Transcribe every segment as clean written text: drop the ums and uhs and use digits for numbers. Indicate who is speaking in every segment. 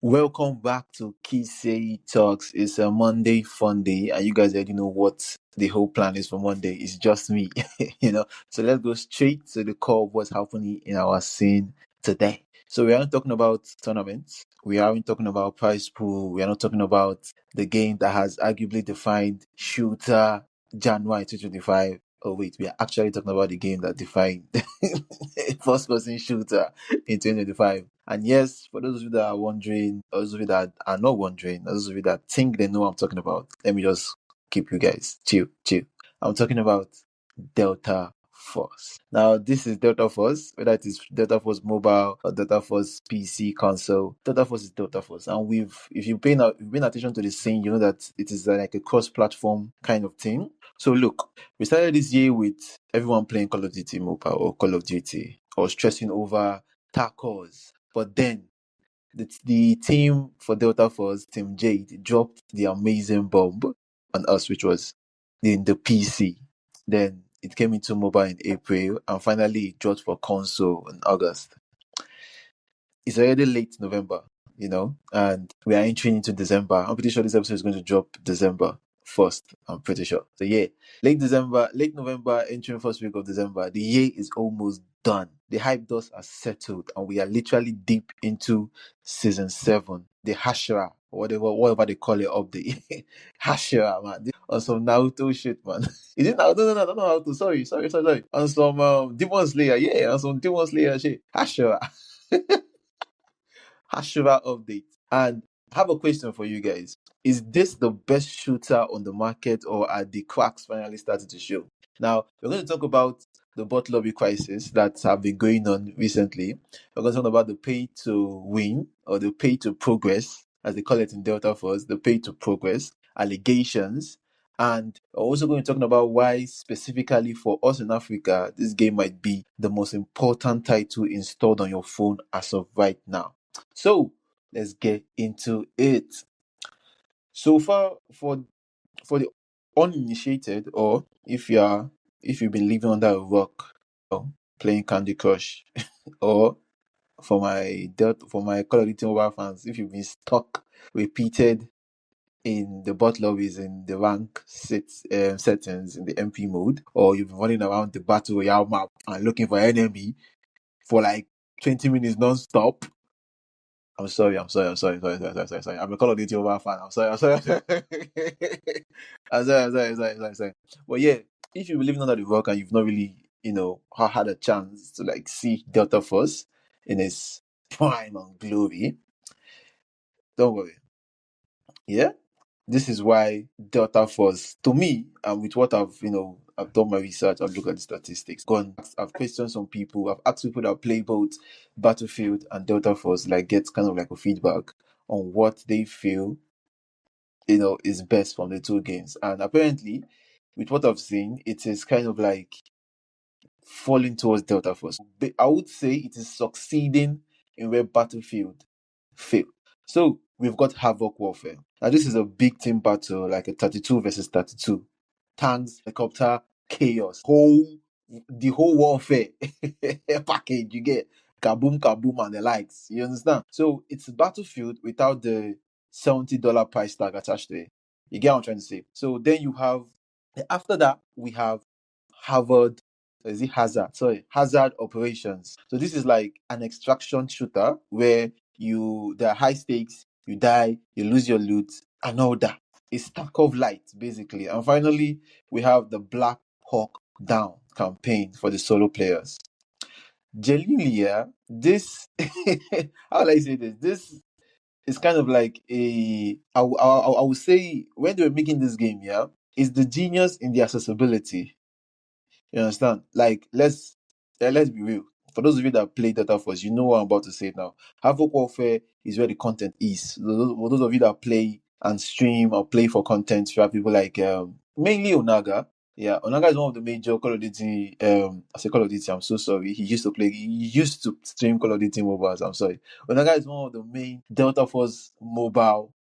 Speaker 1: Welcome back to Kise Talks. It's a Monday fun day, and you guys already know what the whole plan is for Monday. It's just me, So let's go straight to the core of what's happening in our scene today. So we aren't talking about tournaments. We aren't talking about prize pool. We are not talking about the game that has arguably defined shooter January 2025. Oh wait, we are actually talking about the game that defined first person shooter in 2025. And yes, for those of you that are wondering, or those of you that are not wondering, or those of you that think they know what I'm talking about, let me just keep you guys chill, chill. I'm talking about Delta Force. Now, this is Delta Force, whether it is Delta Force mobile or Delta Force PC console. Delta Force is Delta Force, and if you've been attention to the scene, you know that it is like a cross-platform kind of thing. So look, we started this year with everyone playing Call of Duty mobile or Call of Duty or stressing over tacos. But then the team for Delta Force, Team Jade, dropped the amazing bomb on us, which was in the PC. Then it came into mobile in April, and finally it dropped for console in August. It's already late November, and we are entering into December. I'm pretty sure this episode is going to drop December 1st. I'm pretty sure. So yeah, late November, entering first week of December. The year is almost done. The hype dust has settled, and we are literally deep into season 7, the Hashira, whatever they call it, update. Hashira, man. On some Naruto shit, man. Is it Naruto? No, not Naruto. Sorry. On some Demon Slayer, yeah, on some Demon Slayer shit. Hashira. Hashira update. And I have a question for you guys. Is this the best shooter on the market, or are the cracks finally starting to show? Now, we're going to talk about the bot lobby crisis that have been going on recently. We're going to talk about the pay to win, or the pay to progress, as they call it in Delta Force, the pay to progress, allegations. And we're also going to talk about why, specifically for us in Africa, this game might be the most important title installed on your phone as of right now. So let's get into it. So far, for the uninitiated, or if you've been living under a rock, playing Candy Crush, or for my Call of Duty mobile fans, if you've been stuck, repeated in the bot lobbies, in the rank settings, in the MP mode, or you've been running around the battle royale map and looking for enemy for like 20 minutes non-stop. I'm sorry. I'm a Call of Duty mobile fan. I'm sorry. I'm sorry. But yeah, if you're living under the rock and you've not really, had a chance to like see Delta Force in its prime and glory, don't worry. Yeah, this is why Delta Force, to me, and with what I've done my research, I've looked at the statistics, I've questioned some people, I've asked people that play both Battlefield and Delta Force, like get kind of like a feedback on what they feel, is best from the two games. And apparently, with what I've seen, it is kind of like falling towards Delta Force. But I would say it is succeeding in where Battlefield failed. So we've got Havoc Warfare. Now this is a big team battle, like a 32 versus 32. Tanks, helicopter, chaos. The whole warfare package you get. Kaboom, kaboom, and the likes. You understand? So it's Battlefield without the $70 price tag attached to it. You get what I'm trying to say? So then you have, after that, we have Harvard, is it Hazard? Sorry, Hazard Operations. So this is like an extraction shooter where there are high stakes, you die, you lose your loot, and all that. It's Tarkov light, basically. And finally, we have the Black Hawk Down campaign for the solo players. Genuinely, yeah, this how will I say this? This is kind of like I would say, when they were making this game, yeah, it's the genius in the accessibility. You understand? Like, let's be real. For those of you that play Data Force, you know what I'm about to say now. Havoc Warfare is where the content is. For those of you that play and stream or play for content, you have people like mainly Onaga. Yeah, Onaga is one of the major Call of Duty. I say Call of Duty. I'm so sorry. He used to stream Call of Duty mobiles. I'm sorry. Onaga is one of the main Delta Force mobile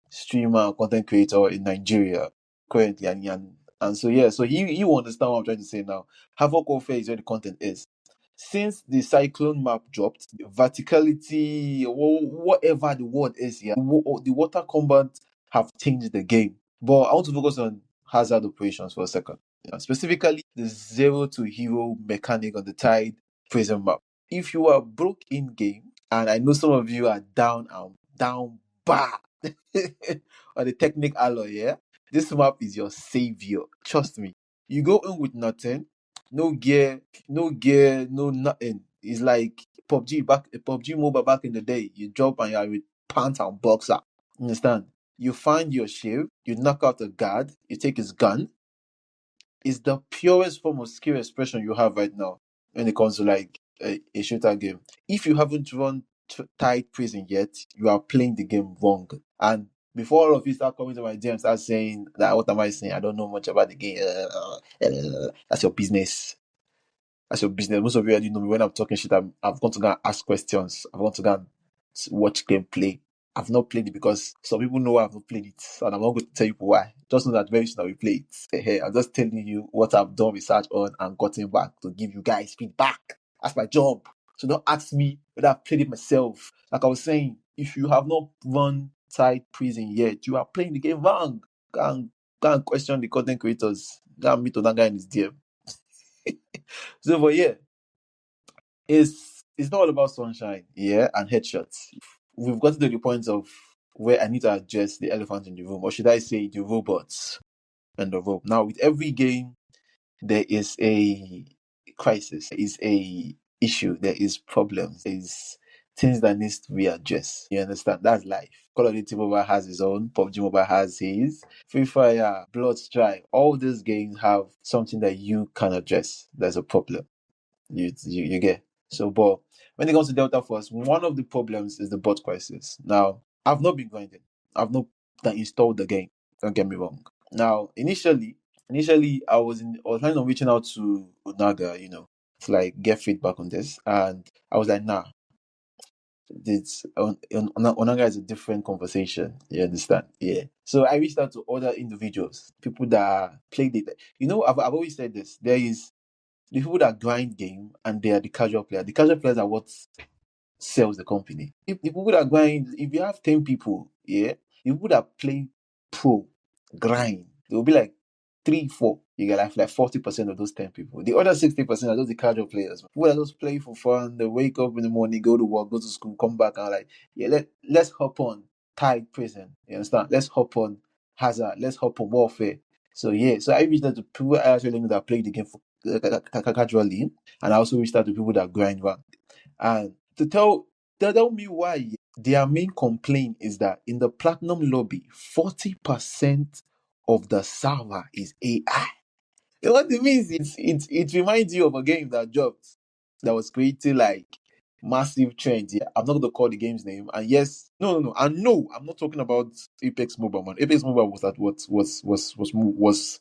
Speaker 1: streamer content creator in Nigeria currently, and so yeah, so you understand what I'm trying to say now. Havoc Warfare is where the content is. Since the cyclone map dropped, the verticality, whatever the word is here, the water combat have changed the game. But I want to focus on hazard operations for a second. Specifically, the zero to hero mechanic on the Tide prison map. If you are broke in game, and I know some of you are down bad on the technic alloy, yeah, this map is your savior. Trust me. You go in with nothing, no gear, no nothing. It's like PUBG mobile back in the day. You drop and you're with pants and boxer. Understand? You find your shield, you knock out a guard, you take his gun. It's the purest form of skill expression you have right now when it comes to like a shooter game. If you haven't run Tide Prison yet, you are playing the game wrong. And before all of you start coming to my DM, start saying that what am I saying? I don't know much about the game. That's your business. That's your business. Most of you already know me. When I'm talking shit, I've gone to go and ask questions. I've gone to go and watch gameplay. I've not played it because some people know I've not played it, and I'm not going to tell you why. Just know that very soon I will play it. Hey, I'm just telling you what I've done research on and gotten back to give you guys feedback. That's my job. So don't ask me whether I've played it myself. Like I was saying, if you have not run Tide Prison yet, you are playing the game wrong. Go and question the content creators. Go and meet that guy in his DM. So, but yeah, it's not all about sunshine, yeah, and headshots. We've gotten to the point of where I need to address the elephant in the room, or should I say the robots and the rope. Now, with every game, there is a crisis, there is a issue, there is problems, there is things that needs to be addressed. You understand? That's life. Call of Duty Mobile has his own, PUBG Mobile has his, Free Fire, Blood Strike. All these games have something that you can address. There's a problem. You get. So, but when it comes to Delta Force, one of the problems is the bot crisis. Now, I've not been grinding. I've not installed the game. Don't get me wrong. Now, initially, I was planning on reaching out to Onaga, to like get feedback on this, and I was like, nah, Onaga is a different conversation. You understand? Yeah. So I reached out to other individuals, people that played it. I've always said this. There is the people that grind game and they are the casual players. The casual players are what sells the company. If the people that grind, if you have 10 people, yeah, the people that play pro grind, there will be like 3, 4. You get like 40% of those 10 people. The other 60% are those the casual players. People that just play for fun, they wake up in the morning, go to work, go to school, come back and like, yeah, let's hop on Tide Prison. You understand? Let's hop on Hazard, let's hop on Warfare. So yeah, so I reached out to people I actually know that play the game for casually, and I also reached out to people that grind rank. And tell me why their main complaint is that in the platinum lobby, 40% of the server is AI. What it means is it reminds you of a game that dropped that was creating like massive trends. Yeah, I'm not gonna call the game's name. And yes, no, and no, I'm not talking about Apex Mobile, man. Apex Mobile was that what was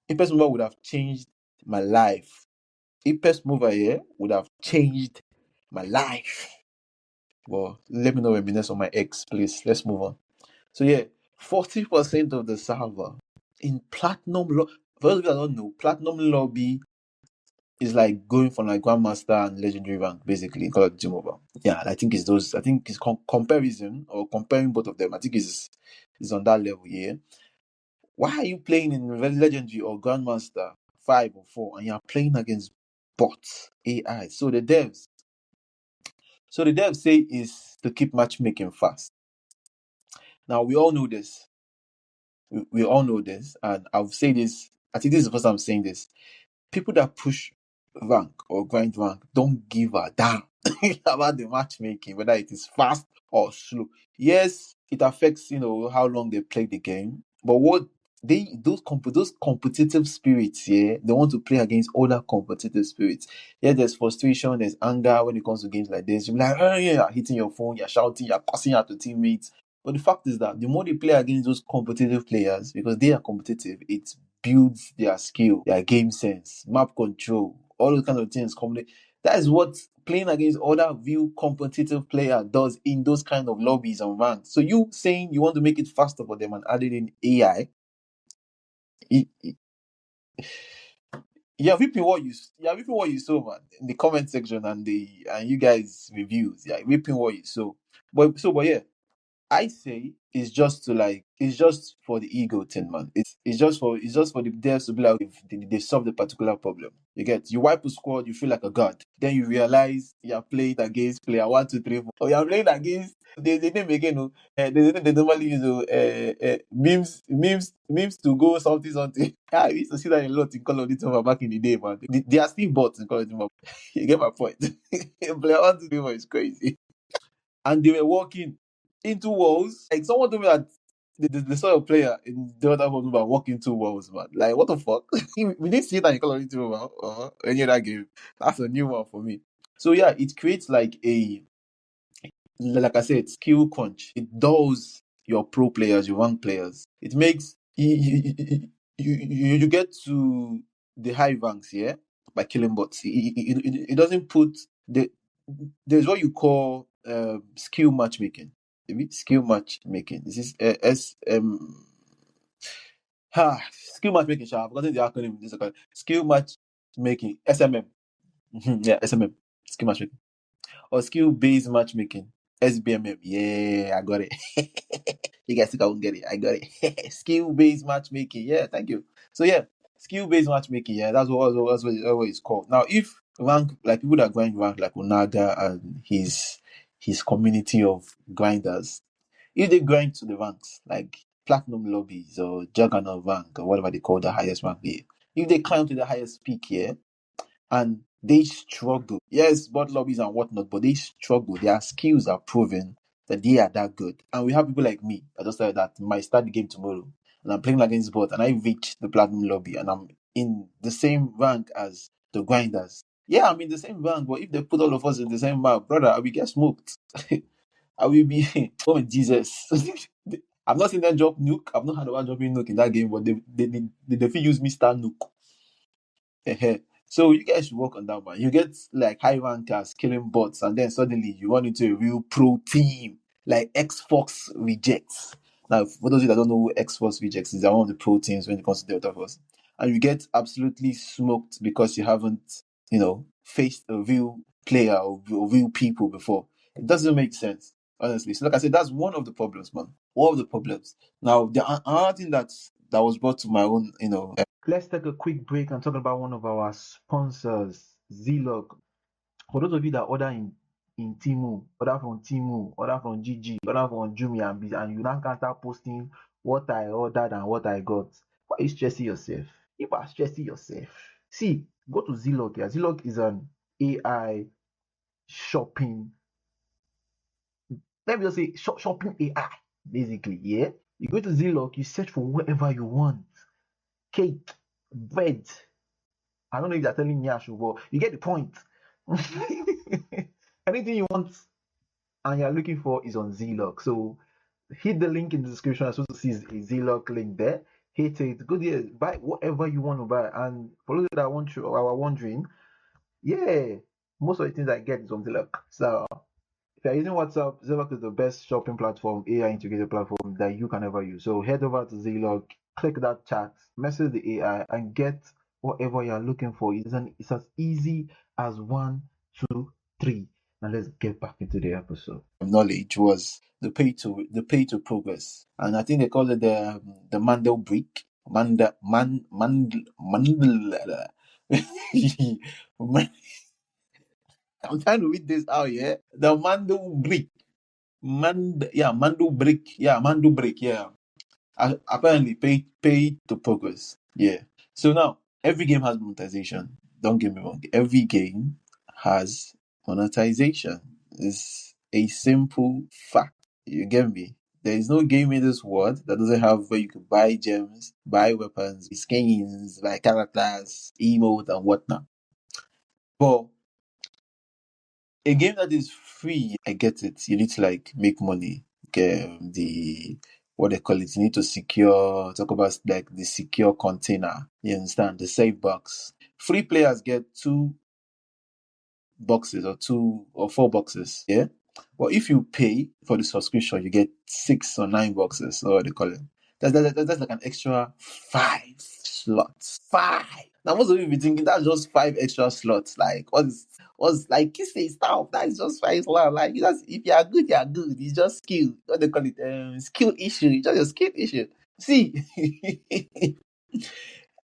Speaker 1: Apex Mobile would have changed my life. Apex Mobile here would have changed my life. Well, let me know when minutes on my ex, please. Let's move on. So yeah, 40% of the server in platinum for those of you that don't know, platinum lobby is like going from like grandmaster and legendary rank, basically in Call of Duty Mobile. Yeah, I think it's those. I think it's comparison or comparing both of them. I think is on that level. Yeah. Why are you playing in legendary or grandmaster 5 or 4 and you're playing against bots AI? So the devs say is to keep matchmaking fast. Now we all know this. We all know this, and I'll say this. I think this is the first time I'm saying this. People that push rank or grind rank don't give a damn about the matchmaking, whether it is fast or slow. Yes, it affects how long they play the game, but what those competitive spirits, yeah, they want to play against other competitive spirits. Yeah, there's frustration, there's anger when it comes to games like this. You're like, oh yeah, you're hitting your phone, you're shouting, you're cussing out to teammates. But the fact is that the more they play against those competitive players, because they are competitive, it builds their skill, their game sense, map control, all those kind of things. That is what playing against other real competitive player does in those kind of lobbies and ranks. So you saying you want to make it faster for them and adding in AI, it, reaping what you sow, man. In the comment section and you guys reviews, yeah, reaping what you sow. But yeah, I say it's just for the ego thing, man. It's just for the devs to be like if they solve the particular problem. You get you wipe a squad, you feel like a god. Then you realize you are playing against player 1, 2, 3, 4. Or you are playing against the name again. They normally use memes to go something something. I used to see that a lot in Call of Duty back in the day, man. They are still bots in Call of Duty. You get my point. Player 1, 2, 3, 4 is crazy, and they were walking into walls. Like someone told me that they saw a player in the other one walk into walls, man. Like what the fuck? We didn't see that in Call of Duty or any other game. That's a new one for me. So yeah, it creates like I said, skill crunch. It dulls your pro players, your rank players. It makes you get to the high ranks, yeah, by killing bots. It doesn't put there's what you call skill matchmaking. Maybe skill matchmaking. This is skill matchmaking. I've forgotten the acronym. This is called skill matchmaking. SMM. Yeah, SMM. Skill matchmaking or skill based matchmaking. SBMM. Yeah, I got it. You guys think I won't get it? I got it. Skill based matchmaking. Yeah, thank you. So yeah, skill based matchmaking. Yeah, that's what it's called. Now, if rank like people that grind rank like Onaga and his community of grinders, if they grind to the ranks like platinum lobbies or juggernaut rank or whatever they call the highest rank there, if they climb to the highest peak here and they struggle. Yes, bot lobbies and whatnot, but they struggle. Their skills are proven that they are that good. And we have people like me that just said that might start the game tomorrow and I'm playing against bot and I reach the platinum lobby and I'm in the same rank as the grinders. Yeah, I'm in the same rank, but if they put all of us in the same map, brother, I will get smoked. I will be oh Jesus. I've not seen them drop nuke. I've not had one dropping nuke in that game, but they use me star nuke. So you guys should work on that one. You get like high rankers killing bots, and then suddenly you run into a real pro team like Xbox Rejects. Now, for those of you that don't know who Xbox Rejects is, they're one of the pro teams when it comes to Delta Force. And you get absolutely smoked because you haven't, faced a real player or real people before. It doesn't make sense, honestly. So, like I said, that's one of the problems, man. One of the problems. Now, the another thing that was brought to my own, let's take a quick break and talk about one of our sponsors, Zlog. For those of you that order in Timu, order from Timu, order from GG, order from Jumia, and you now can start posting what I ordered and what I got. Why are you stressing yourself? You are stressing yourself. See, go to Zlog here. Zlog is an AI shopping. Let me just say shopping AI, basically. Yeah. You go to Zlog, you search for whatever you want. Cake, bread. I don't know if they're telling me I should, but you get the point. Anything you want and you're looking for is on Zlog. So hit the link in the description. As well to see a Zlog link there. Hit it. Go there, buy whatever you want to buy. And for those that are wondering, yeah, most of the things I get is on Zlog. So if you're using WhatsApp, Zlog is the best shopping platform, AI integrated platform that you can ever use. So head over to Zlog, click that chat, message the AI, and get whatever you're looking for. It's as easy as 1, 2, 3. Now let's get back into the episode. Knowledge was the pay to progress, and I think they call it the Mandel brick. Manda man man Mandel. I'm trying to read this out, yeah. The Mandel brick. Mandu brick. Yeah, Mandu brick. Yeah. Apparently, pay to progress. Yeah. So now every game has monetization. Don't get me wrong. Every game has monetization. It's a simple fact. You get me? There is no game in this world that doesn't have where you can buy gems, buy weapons, skins, buy characters, emote, and whatnot. But a game that is free, I get it. You need to like make money. Get the what they call it. You need to talk about like the secure container. You understand? The safe box. Free players get 2 boxes or 4 boxes. Yeah. But if you pay for the subscription, you get 6 or 9 boxes, or what they call it. That's like an extra 5 slots. 5. Now most of you be thinking that's just 5 extra slots. Like what's like Kise stuff? That is just 5 slots. Like just if you are good, you are good. It's just skill. What they call it? Skill issue. It's just a skill issue. See,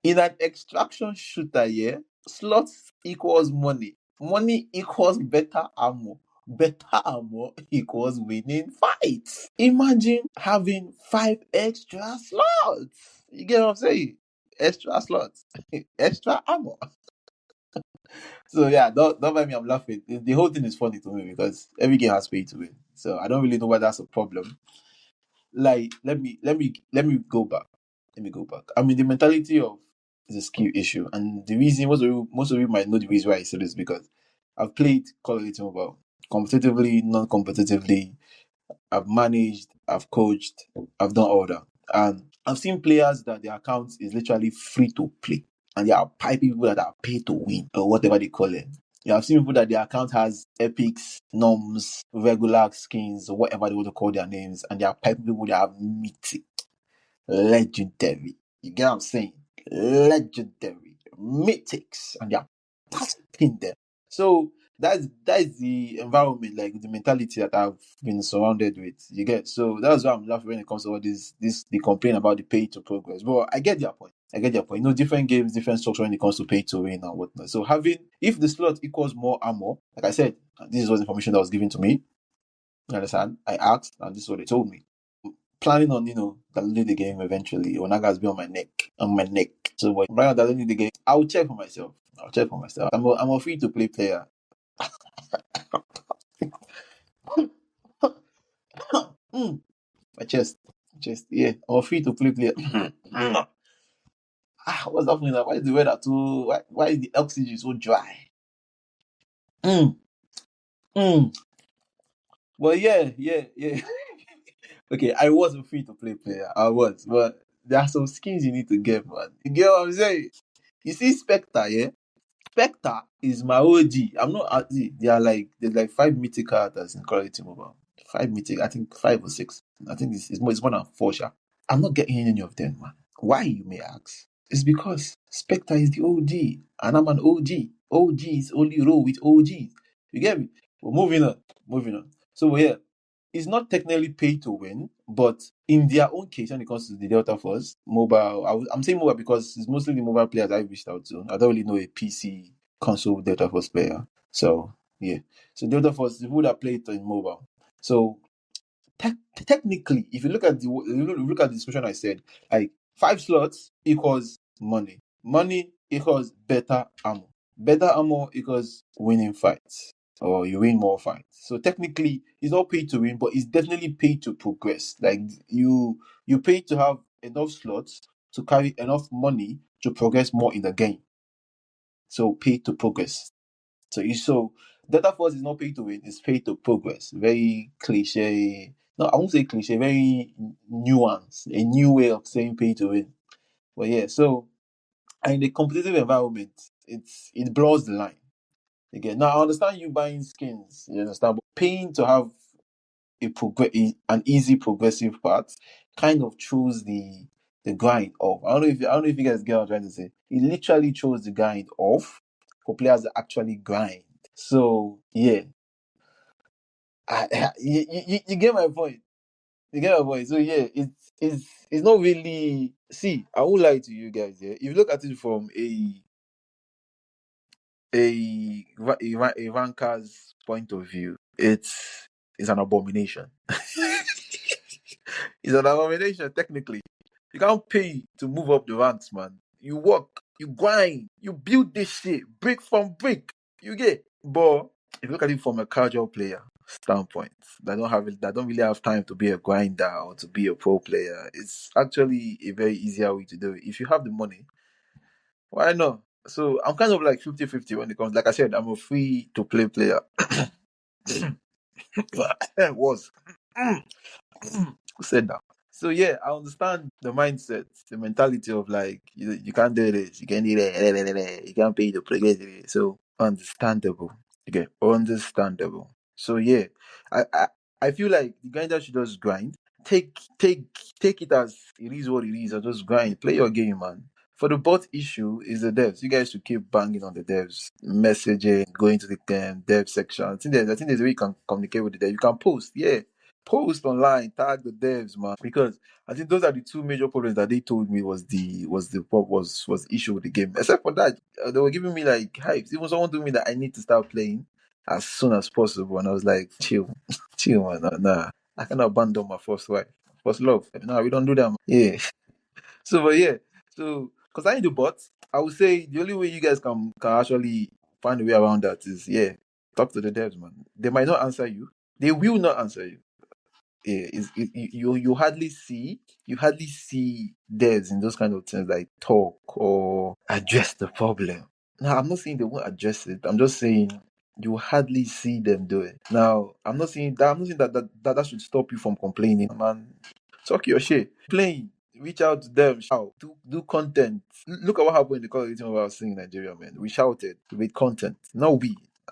Speaker 1: in an extraction shooter, yeah, slots equals money. Money equals better ammo. Better ammo equals winning fights. Imagine having 5 extra slots. You get what I'm saying? Extra slots, extra ammo. So yeah, don't mind me. I'm laughing. The whole thing is funny to me because every game has pay to win. So I don't really know why that's a problem. Like let me go back. Let me go back. I mean, the mentality of is a skill issue, and the reason most of you might know the reason why I say this because I've played Call of Duty Mobile competitively, non-competitively. I've managed, I've coached, I've done all that. I've seen players that their account is literally free to play, and there are people that are paid to win or whatever they call it. Yeah, I've seen people that their account has epics, norms, regular skins, or whatever they want to call their names, and there are people that have mythic, legendary. You get what I'm saying? Legendary, mythics, and they are passing them. So that's the environment, like the mentality that I've been surrounded with. You get so that's why I'm laughing when it comes to all this they complain about the pay to progress. But I get their point. I get their point. You know, different games, different structure when it comes to pay to win and whatnot. So having if the slot equals more ammo, like I said, this was information that was given to me. You understand? I asked, and this is what they told me. Planning on, downloading the game eventually. Onaga's be on my neck. So when I'm downloading the game, I'll check for myself. I'm a free to play player. Mm, my chest. Yeah, I'm a free to play player. What's happening now? Why is the weather too? Why is the oxygen so dry? Mm, mm. Well, yeah. Okay, I was a free to play player. I was, but there are some skins you need to get, man. You get what I'm saying? You see, Spectre, yeah. Spectre is my OG. I'm not there's like 5 mythic characters in Call of Duty Mobile. 5 mythic, I think 5 or 6. I think it's more than 4. Sha. I'm not getting any of them, man. Why, you may ask? It's because Spectre is the OG, and I'm an OG. OGs only roll with OGs. You get me? But moving on. So yeah, it's not technically pay to win, but in their own case, when it comes to the Delta Force mobile, I'm saying mobile because it's mostly the mobile players I reached out to. I don't really know a PC console Delta Force player. So yeah, so Delta Force, the people that play it in mobile. So technically, if you look at the description I said, like 5 slots equals money. Money equals better ammo. Better ammo equals winning fights, or you win more fights. So technically, it's not paid to win, but it's definitely paid to progress. Like you pay to have enough slots to carry enough money to progress more in the game. So pay to progress. So Delta Force is not pay to win, it's pay to progress. Very cliche. No, I won't say cliche, very nuance, a new way of saying pay to win. But yeah, so and in the competitive environment, it blurs the line. Again, now I understand you buying skins, you understand, but paying to have an easy progressive path kind of throws the grind off. I don't know if you guys get what I'm trying to say. It literally throws the grind off for players that actually grind. So yeah, you get my point. You get my point. So yeah, it's not really. See, I won't lie to you guys. Yeah, if you look at it from a ranker's point of view, it's an abomination. It's an abomination technically. You can't pay to move up the ranks, man. You work, you grind, you build this shit brick from brick. You get, but if you look at it from a casual player standpoint, that don't really have time to be a grinder or to be a pro player, it's actually a very easier way to do it. If you have the money, why not? So I'm kind of like 50-50 when it comes. Like I said, I'm a free to play player. Was who said that? So yeah, I understand the mindset, the mentality of like you can't do this, you can't do that, you can't pay the progress. So understandable. Okay, understandable. So yeah, I I, I feel like the grinder should just grind. Take take take it as it is what it is, or just grind. Play your game, man. For the bot issue is the devs. You guys should keep banging on the devs, messaging, going to the dev section. I think there's a way you can communicate with the dev. You can post, yeah, post online, tag the devs, man. Because I think those are the two major problems that they told me was the issue with the game. Except for that, they were giving me like hypes. Even someone told me that I need to start playing as soon as possible, and I was like, chill, chill, man. Nah, I cannot abandon my first wife, first love. Nah, we don't do that, man. Yeah. So, but yeah, so because I need the bots, I would say the only way you guys can actually find a way around that is, yeah, talk to the devs, man. They might not answer you. They will not answer you. Yeah, you hardly see devs in those kind of things like talk or address the problem. Now, I'm not saying they won't address it. I'm just saying you hardly see them do it. Now, I'm not saying that should stop you from complaining, man. Talk your shit. Playing. Reach out to them. Shout. Do content. Look at what happened in the college team I was seeing in Nigeria, man. We shouted. We made content. No,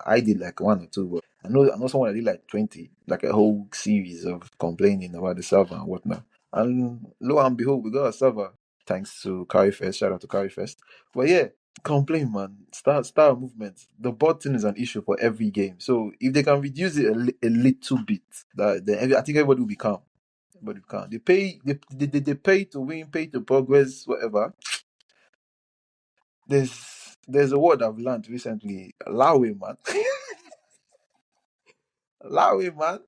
Speaker 1: I did like one or two, but I know someone that did like 20, like a whole series of complaining about the server and whatnot. And lo and behold, we got a server thanks to Carryfest. Shout out to Carryfest. But yeah, complain, man. Start a movement. The bot thing is an issue for every game. So if they can reduce it a little bit, I think everybody will be calm. Everybody will be calm. They pay to win, pay to progress, whatever. There's a word I've learned recently. Allow it, man. Allow it, man.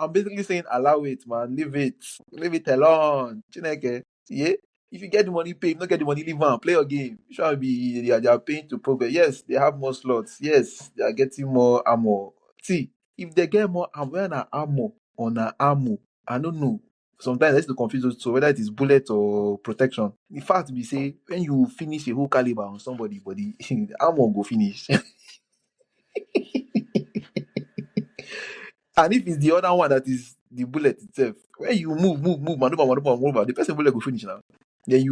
Speaker 1: I'm basically saying allow it, man. Leave it alone. Chineke. Yeah. If you get the money, pay. If you not get the money, leave on. Play your game. You should be. They are paying to progress. Yes, they have more slots. Yes, they are getting more ammo. See, if they get more ammo, when ammo on a ammo, I don't know. Sometimes I used to confuse those two, whether it is bullet or protection. The fact be say when you finish a whole caliber on somebody body, the ammo go finish. And if it's the other one that is the bullet itself, when you move, maneuver, the person bullet go finish now. Then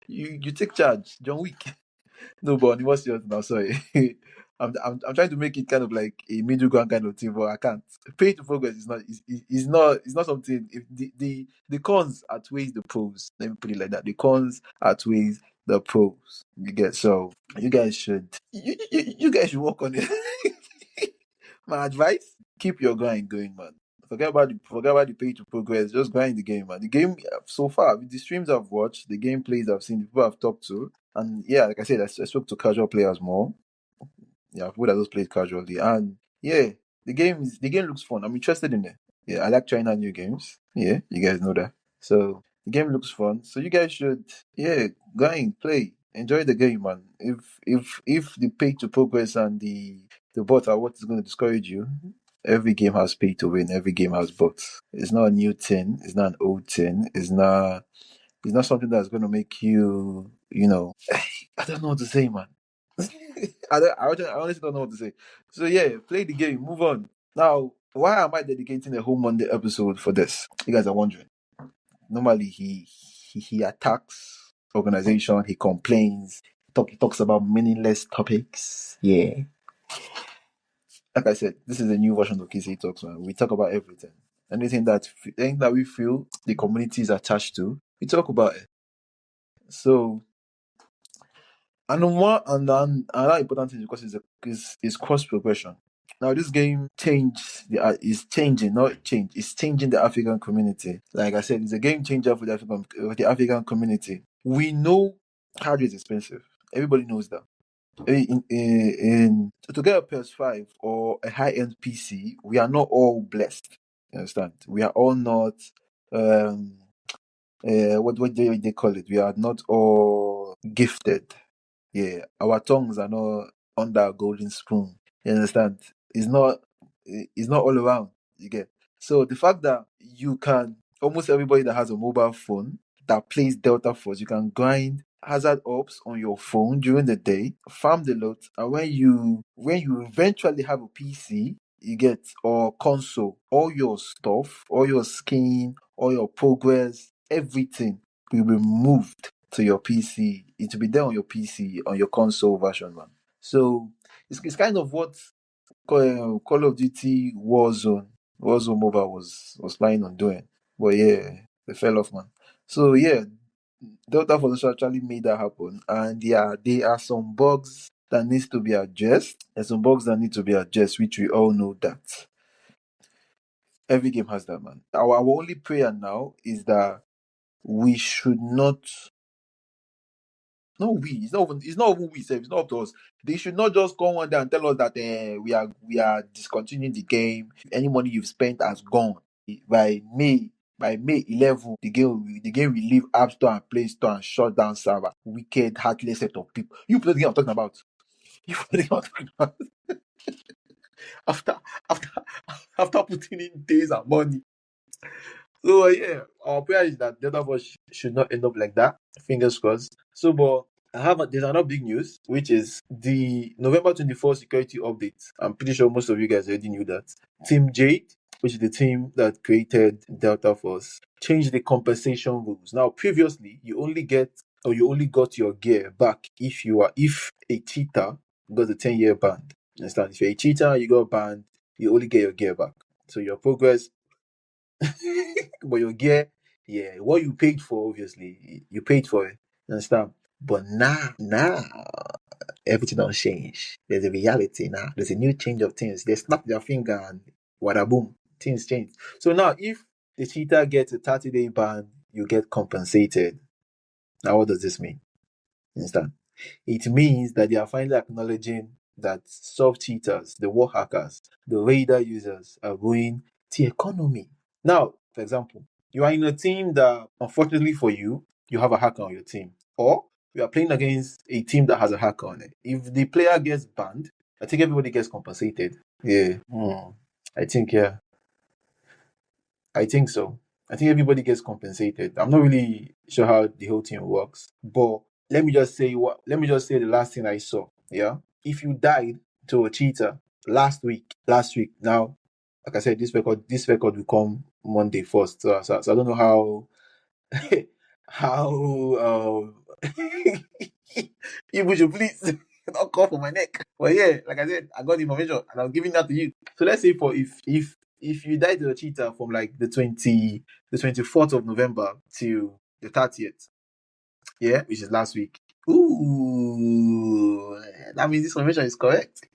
Speaker 1: you take charge, John Wick. No, but on the more serious now, sorry. I'm trying to make it kind of like a middle ground kind of thing, but I can't. Pay to progress is not something. If the cons outweighs the pros, let me put it like that. The cons outweighs the pros. You get, so you guys should work on it. My advice: keep your grind going, man. Forget about the pay to progress. Just grind the game, man. The game so far, with the streams I've watched, the gameplays I've seen, the people I've talked to, and yeah, like I said, I spoke to casual players more. Yeah, people that just played casually, and yeah, the game looks fun. I'm interested in it. Yeah, I like trying out new games. Yeah, you guys know that. So the game looks fun. So you guys should, yeah, grind, play, enjoy the game, man. If the pay to progress and the bots are what is going to discourage you, every game has pay to win. Every game has bots. It's not a new thing. It's not an old thing. It's not something that's going to make you. I don't know what to say, man. I honestly don't know what to say. So yeah, play the game. Move on. Now, why am I dedicating a whole Monday episode for this? You guys are wondering. Normally, he attacks organization. He complains. He talks about meaningless topics. Yeah, like I said, this is a new version of Kise Talks, man. We talk about everything. Anything that we feel the community is attached to, we talk about it. So, and another important thing, because is cross progression. Now this game is changing, not change. It's changing the African community. Like I said, it's a game changer for the African community. We know hardware is expensive. Everybody knows that. To get a PS5 or a high-end PC, we are not all blessed. You understand? We are all not um what do they call it? We are not all gifted. Yeah, our tongues are not under a golden spoon. You understand? It's not it's not all around. You get. So the fact that you can, almost everybody that has a mobile phone that plays Delta Force, you can grind hazard ops on your phone during the day, farm the lot, and when you eventually have a PC, you get, or console, all your stuff, all your skin, all your progress, everything will be moved to your PC. It will be there on your PC, on your console version, man. So it's kind of what Call of Duty Warzone Mobile was planning on doing. But yeah, they fell off, man. So yeah, Delta Force actually made that happen. And yeah, there are some bugs that needs to be addressed. There's some bugs that need to be addressed, which we all know that. Every game has that, man. Our only prayer now is that we should not. No, we. It's not even we. Sef, it's not up to us. They should not just come one day and tell us that we are discontinuing the game. Any money you've spent has gone. By May 11, the game will leave App Store and Play Store and shut down server. Wicked, heartless set of people. You play the game I'm talking about. You play the game I'm talking about. After after after putting in days and money. So yeah, our prayer is that the other of us should not end up like that. Fingers crossed. So, but there's another big news, which is the November 24th security update. I'm pretty sure most of you guys already knew that. Team Jade, which is the team that created Delta Force, changed the compensation rules. Now, previously, you only got your gear back if a cheater got a 10-year ban. Understand? If you're a cheater, you got banned, you only get your gear back. So your progress but your gear, yeah, what you paid for, obviously, you paid for it. You understand? But now, everything don't change. There's a reality now. There's a new change of things. They snap their finger and wada boom, things change. So now, if the cheater gets a 30-day ban, you get compensated. Now, what does this mean? You understand? It means that they are finally acknowledging that soft cheaters, the war hackers, the radar users are ruining the economy. Now, for example, you are in a team that, unfortunately for you, you have a hacker on your team. Or you are playing against a team that has a hacker on it. If the player gets banned, I think everybody gets compensated. Yeah. I think, yeah. I think so. I think everybody gets compensated. I'm not really sure how the whole thing works, but let me just say the last thing I saw. Yeah. If you died to a cheater last week, now, like I said, this record will come Monday first. So I don't know how you should please not call for my neck. But yeah, like I said, I got the information and I'm giving that to you. So let's say for if you die to a cheater from like the 24th of November till the 30th, yeah, which is last week. Ooh, that means this information is correct.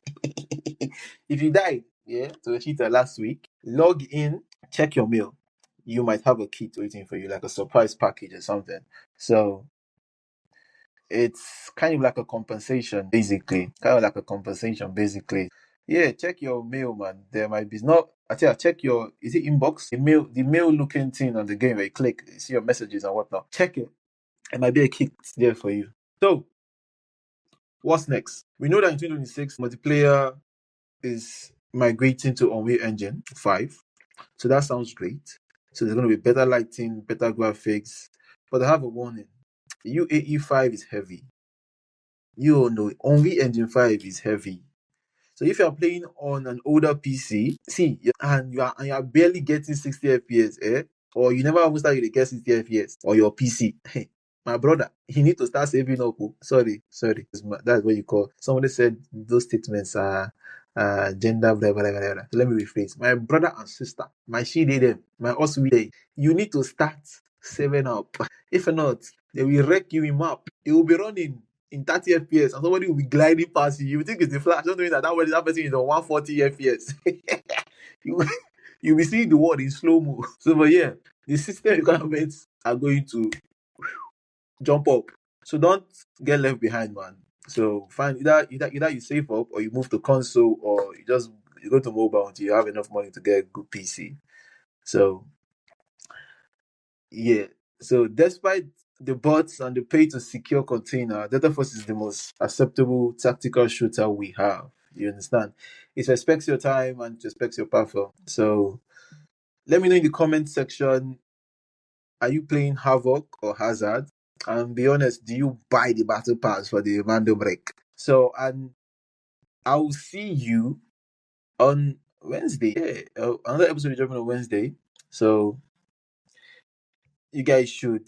Speaker 1: If you died, yeah, to a cheater last week, log in, check your mail. You might have a kit waiting for you, like a surprise package or something. So it's kind of like a compensation, basically. Yeah, check your mail, man. There might be not. I tell you, check your is it inbox? The mail looking thing on the game where you click, you see your messages and whatnot. Check it. It might be a kit there for you. So what's next? We know that in 2026, multiplayer is migrating to Unreal Engine 5. So that sounds great. So there's going to be better lighting, better graphics. But I have a warning. UAE 5 is heavy. You know, Unreal Engine 5 is heavy. So if you're playing on an older PC, and you are barely getting 60 FPS, or you never even started to get 60 FPS on your PC, my brother, you need to start saving up. Sorry. That's what you call. Somebody said those statements are gender, blah, blah, blah, blah. So let me rephrase. My brother and sister, my she did them, my us we day. You need to start saving up. If not, they will wreck you in map. It will be running in 30 FPS and somebody will be gliding past you. You will think it's the flash, not knowing that person is on 140 FPS. you you'll be seeing the world in slow mo. So, but yeah, the system requirements are going to jump up. So don't get left behind, man. So find either you save up or you move to console or you go to mobile until you have enough money to get a good PC. So yeah. So despite the bots and the pay to secure container, Delta Force is the most acceptable tactical shooter we have. You understand? It respects your time and it respects your platform. So let me know in the comment section, are you playing Havoc or Hazard? And be honest, do you buy the battle pass for the Mando break? So, and I'll see you on Wednesday. Yeah, another episode is dropping on Wednesday. So you guys should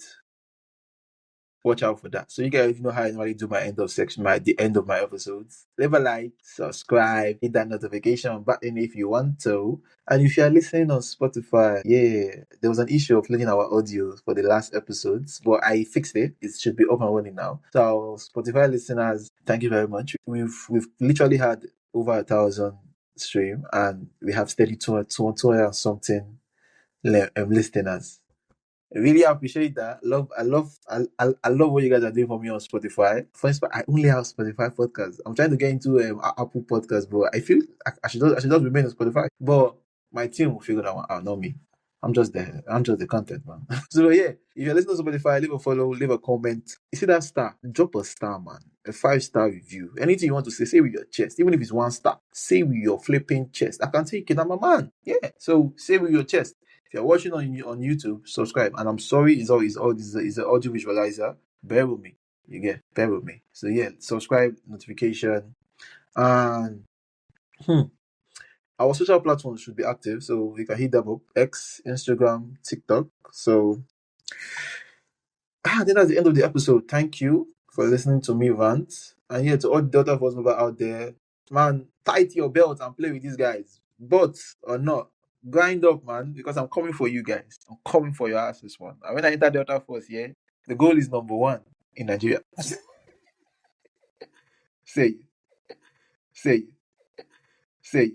Speaker 1: watch out for that. So you guys know how I normally do my end of section, the end of my episodes. Leave a like, subscribe, hit that notification button if you want to. And if you are listening on Spotify, yeah, there was an issue of looking at our audio for the last episodes, but I fixed it. It should be up and running now. So Spotify listeners, thank you very much. We've literally had over 1,000 stream, and we have steady 200 and something listeners. I really appreciate that. I love what you guys are doing for me on Spotify. First, I only have Spotify podcast. I'm trying to get into Apple podcast, but I feel I should just remain on Spotify. But my team will figure that one out, not me. I'm just the content man. So yeah, if you're listening to Spotify, leave a follow, leave a comment. You see that star? Drop a star, man. A 5-star review. Anything you want to say with your chest. Even if it's 1 star, say with your flipping chest. I can take it. I'm a man. Yeah. So say with your chest. If you're watching on YouTube, subscribe. And I'm sorry, it's all this is an audio visualizer. Bear with me. You get bear with me. So yeah, subscribe, notification, and our social platforms should be active, so you can hit them up: X, Instagram, TikTok. So I think that's the end of the episode. Thank you for listening to me rant. And yeah, to all the Delta Force member out there, man, tight your belt and play with these guys. But or not, grind up, man, because I'm coming for you guys. I'm coming for your ass this one. And when I enter Delta Force, yeah, the goal is number one in Nigeria. Say it. Say it. Say it.